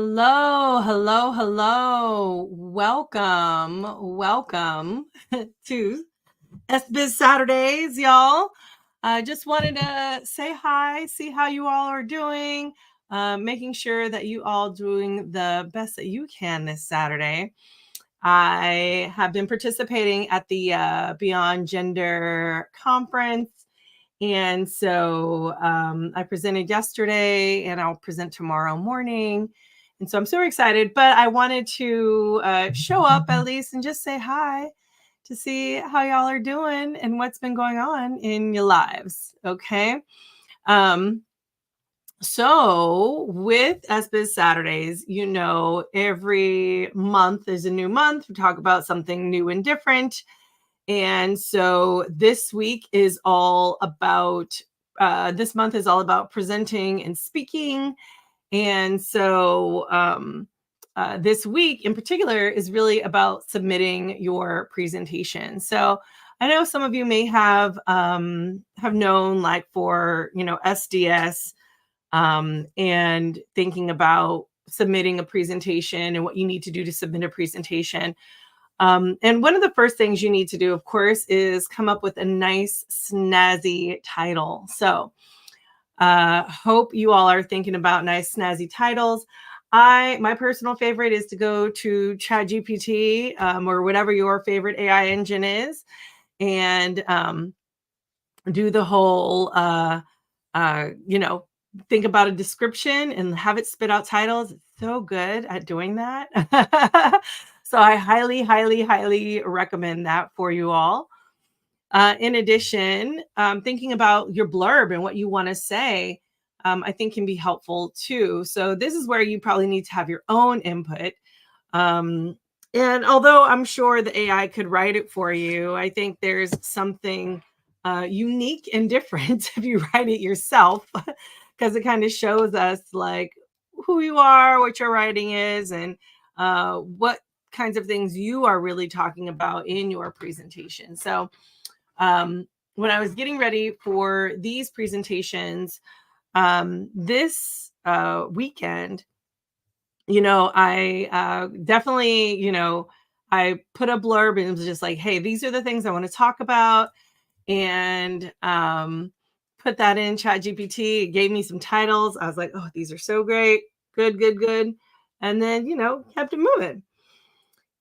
Hello, hello, hello. Welcome to Biz Saturdays, y'all. I just wanted to say hi, see how you all are doing, making sure that you all doing the best that you can this Saturday. I have been participating at the Beyond Gender conference. And so I presented yesterday and I'll present tomorrow morning. And so I'm super excited, but I wanted to show up at least and just say hi to see how y'all are doing and what's been going on in your lives. Okay. Um, so with Biz Saturdays, every month is a new month. We talk about something new and different. And so this week is all about, this month is all about presenting and speaking. And so this week in particular is really about submitting your presentation. So I know some of you may have known, like, for, SDS, and thinking about submitting a presentation and what you need to do to submit a presentation. And one of the first things you need to do, of course, is come up with a nice, snazzy title. So hope you all are thinking about nice, snazzy titles. My personal favorite is to go to ChatGPT or whatever your favorite AI engine is, and do the whole, think about a description and have it spit out titles. It's so good at doing that. So I highly, highly, highly recommend that for you all. In addition, thinking about your blurb and what you want to say, I think can be helpful too. So this is where you probably need to have your own input. And although I'm sure the AI could write it for you, I think there's something unique and different if you write it yourself, because it kind of shows us, like, who you are, what your writing is, and what kinds of things you are really talking about in your presentation. So when I was getting ready for these presentations this weekend, I definitely, I put a blurb and it was just like, hey, these are the things I want to talk about. And put that in ChatGPT. It gave me some titles. I was like, oh, these are so great. Good, good, good. And then, kept it moving.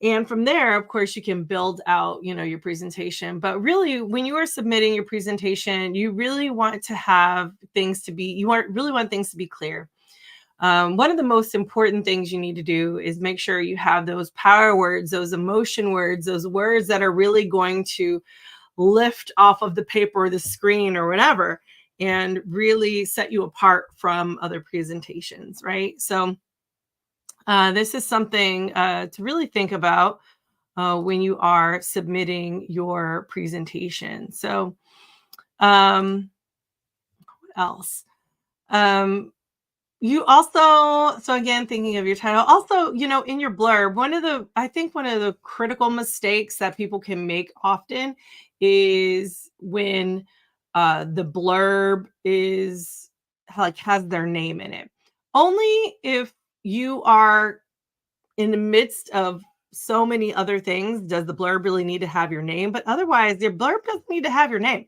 And from there, of course, you can build out, your presentation. But really, when you are submitting your presentation, you really want to have things to be, really want things to be clear. One of the most important things you need to do is make sure you have those power words, those emotion words, those words that are really going to lift off of the paper or the screen or whatever, and really set you apart from other presentations, right? So this is something to really think about when you are submitting your presentation. So what else? You also, so again, thinking of your title, also, in your blurb, I think one of the critical mistakes that people can make often is when the blurb is like has their name in it. Only if you are in the midst of so many other things does the blurb really need to have your name, but otherwise your blurb doesn't need to have your name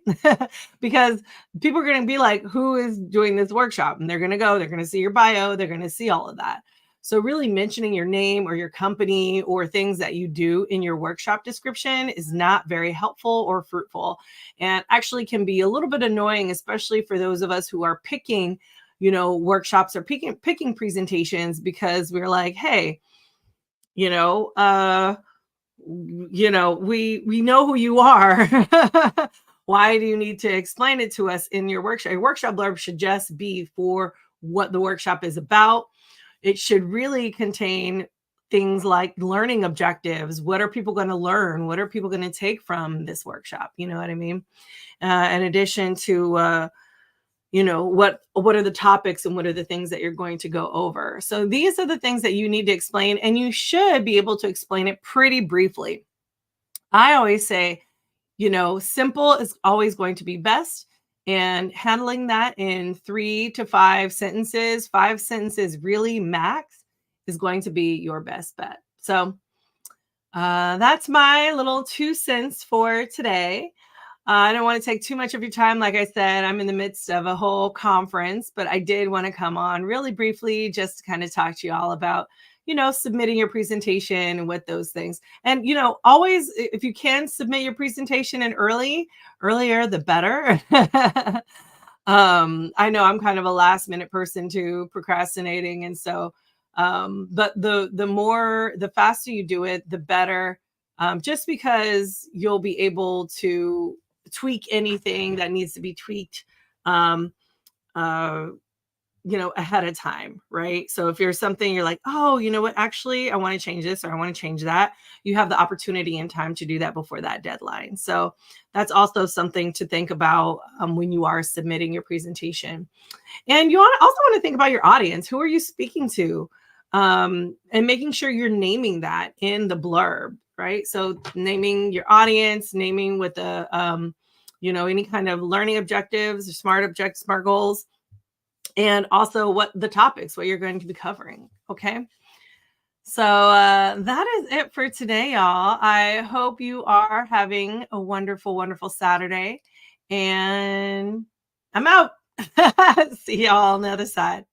because people are going to be like, who is doing this workshop? And they're going to see your bio, they're going to see all of that. So really mentioning your name or your company or things that you do in your workshop description is not very helpful or fruitful, and actually can be a little bit annoying, especially for those of us who are picking, workshops or picking presentations, because we're like, hey, we know who you are. Why do you need to explain it to us in your workshop? Your workshop blurb should just be for what the workshop is about. It should really contain things like learning objectives. What are people going to learn? What are people going to take from this workshop? You know what I mean? In addition to what are the topics and what are the things that you're going to go over. So these are the things that you need to explain, and you should be able to explain it pretty briefly. I always say, simple is always going to be best, and handling that in 3 to 5 sentences, 5 sentences really max, is going to be your best bet. So that's my little 2 cents for today. I don't want to take too much of your time. Like I said, I'm in the midst of a whole conference, but I did want to come on really briefly just to kind of talk to you all about, submitting your presentation and what those things. And, always, if you can submit your presentation in earlier, the better. I know I'm kind of a last minute person too, procrastinating. And so, but the faster you do it, the better. Just because you'll be able to tweak anything that needs to be tweaked, um, uh, ahead of time, right? So if you're something you're like, oh, you know what, actually, I want to change this or I want to change that, you have the opportunity and time to do that before that deadline. So that's also something to think about when you are submitting your presentation. And you also want to think about your audience. Who are you speaking to? And making sure you're naming that in the blurb, right? So naming your audience, naming what the, any kind of learning objectives or smart goals, and also what the topics, what you're going to be covering. Okay. So that is it for today, y'all. I hope you are having a wonderful, wonderful Saturday. And I'm out. See y'all on the other side.